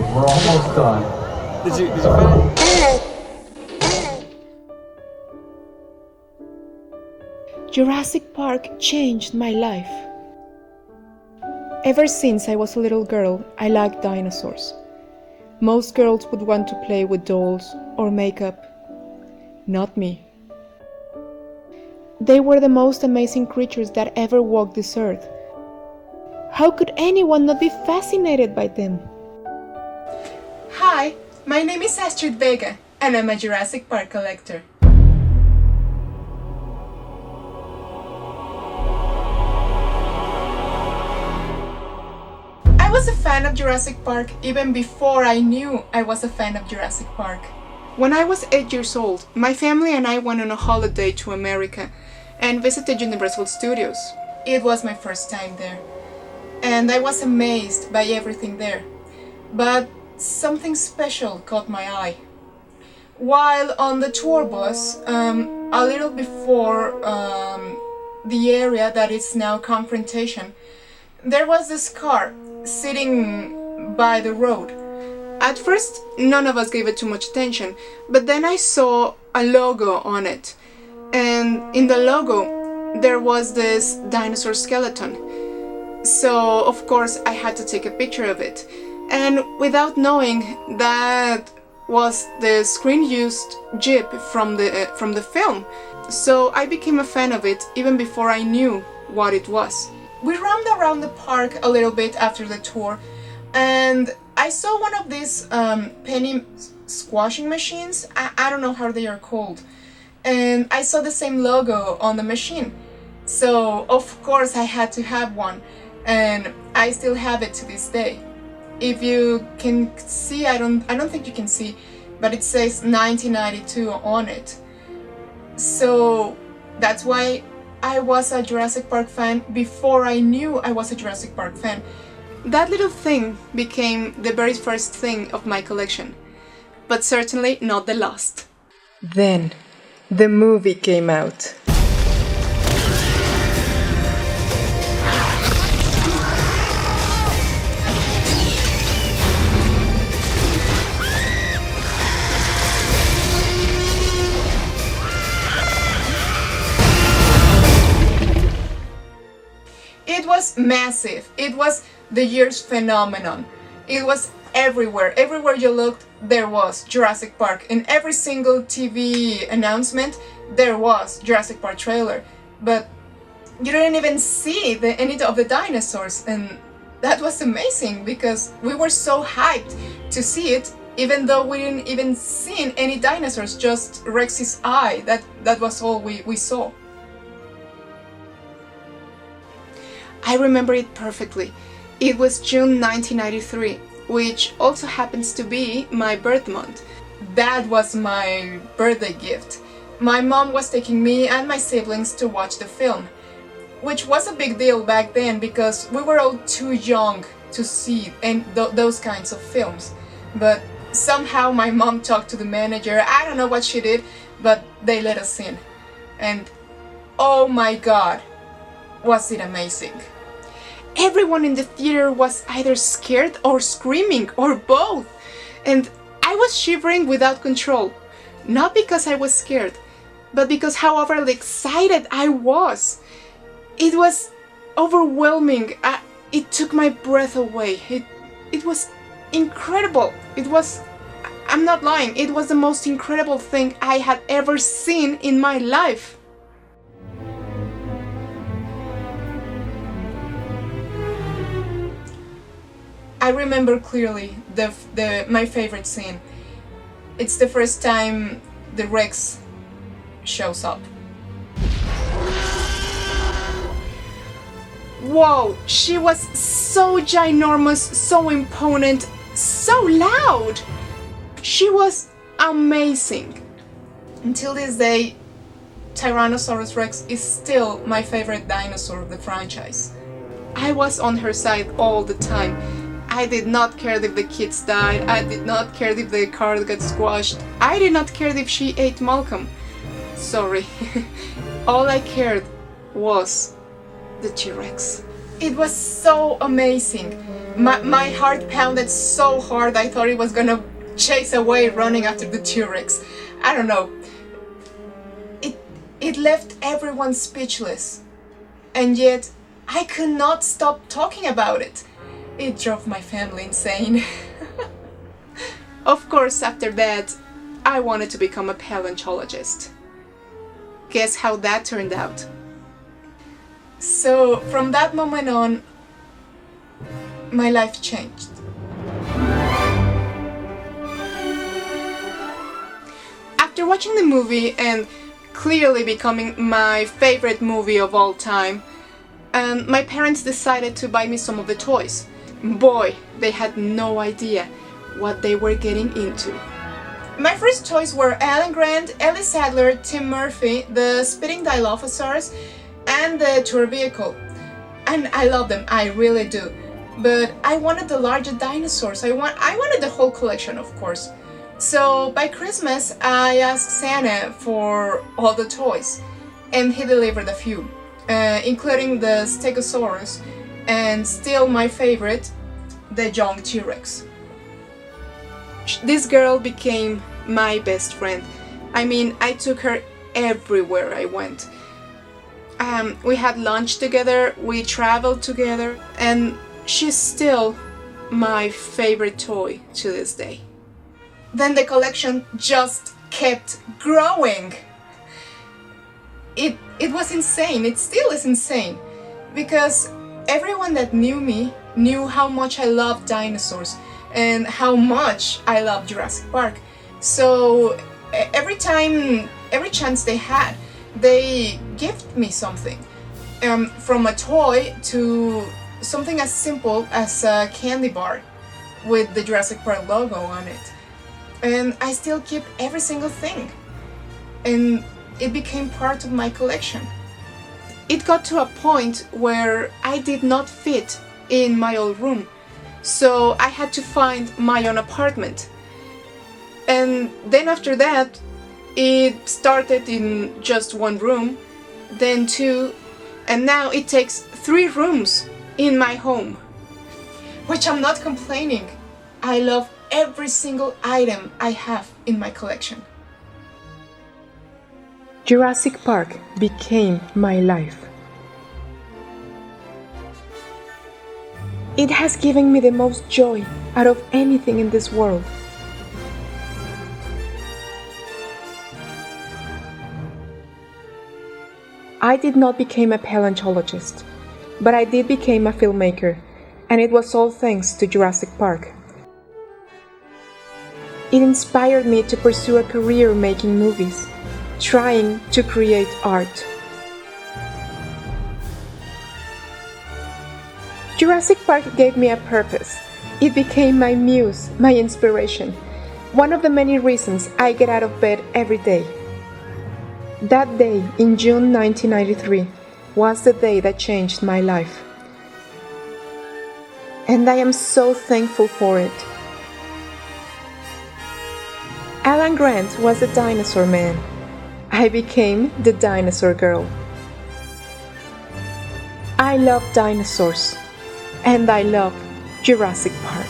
we're almost done. Did you find it? Jurassic Park changed my life. Ever since I was a little girl, I liked dinosaurs. Most girls would want to play with dolls or makeup. Not me. They were the most amazing creatures that ever walked this earth. How could anyone not be fascinated by them? Hi, my name is Astrid Vega, and I'm a Jurassic Park collector. I was a fan of Jurassic Park even before I knew I was a fan of Jurassic Park. When I was 8 years old, my family and I went on a holiday to America and visited Universal Studios. It was my first time there, and I was amazed by everything there. But something special caught my eye. While on the tour bus, a little before the area that is now Confrontation, there was this car sitting by the road. At first, none of us gave it too much attention, but then I saw a logo on it. And in the logo, there was this dinosaur skeleton. So, of course, I had to take a picture of it. And without knowing, that was the screen-used Jeep from the film. So I became a fan of it even before I knew what it was. We roamed around the park a little bit after the tour, and I saw one of these penny squashing machines. I don't know how they are called. And I saw the same logo on the machine. So, of course, I had to have one, and I still have it to this day. If you can see, I don't think you can see, but it says 1992 on it. So that's why I was a Jurassic Park fan before I knew I was a Jurassic Park fan. That little thing became the very first thing of my collection, but certainly not the last. Then, the movie came out. It was massive. It was the year's phenomenon. It was everywhere. Everywhere you looked, there was Jurassic Park. In every single TV announcement, there was Jurassic Park trailer. But you didn't even see any of the dinosaurs, and that was amazing because we were so hyped to see it, even though we didn't even see any dinosaurs, just Rex's eye. That was all we saw. I remember it perfectly. It was June 1993, which also happens to be my birth month. That was my birthday gift. My mom was taking me and my siblings to watch the film, which was a big deal back then because we were all too young to see those kinds of films. But somehow my mom talked to the manager. I don't know what she did, but they let us in. And oh my God, was it amazing. Everyone in the theater was either scared or screaming or both. And I was shivering without control. Not because I was scared, but because how overly excited I was. It was overwhelming. It took my breath away. It was incredible. It was, I'm not lying, it was the most incredible thing I had ever seen in my life. I remember clearly my favorite scene. It's the first time the Rex shows up. Whoa, she was so ginormous, so imponent, so loud. She was amazing. Until this day, Tyrannosaurus Rex is still my favorite dinosaur of the franchise. I was on her side all the time. I did not care if the kids died, I did not care if the car got squashed, I did not care if she ate Malcolm. Sorry. All I cared was the T-Rex. It was so amazing. My heart pounded so hard I thought it was gonna chase away running after the T-Rex. I don't know. It left everyone speechless. And yet, I could not stop talking about it. It drove my family insane. Of course, after that, I wanted to become a paleontologist. Guess how that turned out? So, from that moment on, my life changed. After watching the movie and clearly becoming my favorite movie of all time, my parents decided to buy me some of the toys. Boy, they had no idea what they were getting into. My first toys were Alan Grant, Ellie Sattler, Tim Murphy, the Spitting Dilophosaurus, and the tour vehicle. And I love them, I really do. But I wanted the larger dinosaurs. I wanted the whole collection, of course. So by Christmas, I asked Santa for all the toys, and he delivered a few, including the Stegosaurus, and still my favorite, the young T-Rex. This girl became my best friend. I mean, I took her everywhere I went. We had lunch together, we traveled together, and she's still my favorite toy to this day. Then the collection just kept growing. It was insane, it still is insane, because everyone that knew me knew how much I loved dinosaurs and how much I loved Jurassic Park. So every chance they had, they gifted me something, from a toy to something as simple as a candy bar with the Jurassic Park logo on it. And I still keep every single thing, and it became part of my collection. It got to a point where I did not fit in my old room, so I had to find my own apartment. And then after that, it started in just one room, then two, and now it takes 3 rooms in my home. Which I'm not complaining. I love every single item I have in my collection. Jurassic Park became my life. It has given me the most joy out of anything in this world. I did not become a paleontologist, but I did become a filmmaker, and it was all thanks to Jurassic Park. It inspired me to pursue a career making movies, trying to create art. Jurassic Park gave me a purpose. It became my muse, my inspiration, one of the many reasons I get out of bed every day. That day in June 1993 was the day that changed my life. And I am so thankful for it. Alan Grant was the dinosaur man. I became the dinosaur girl. I love dinosaurs, and I love Jurassic Park.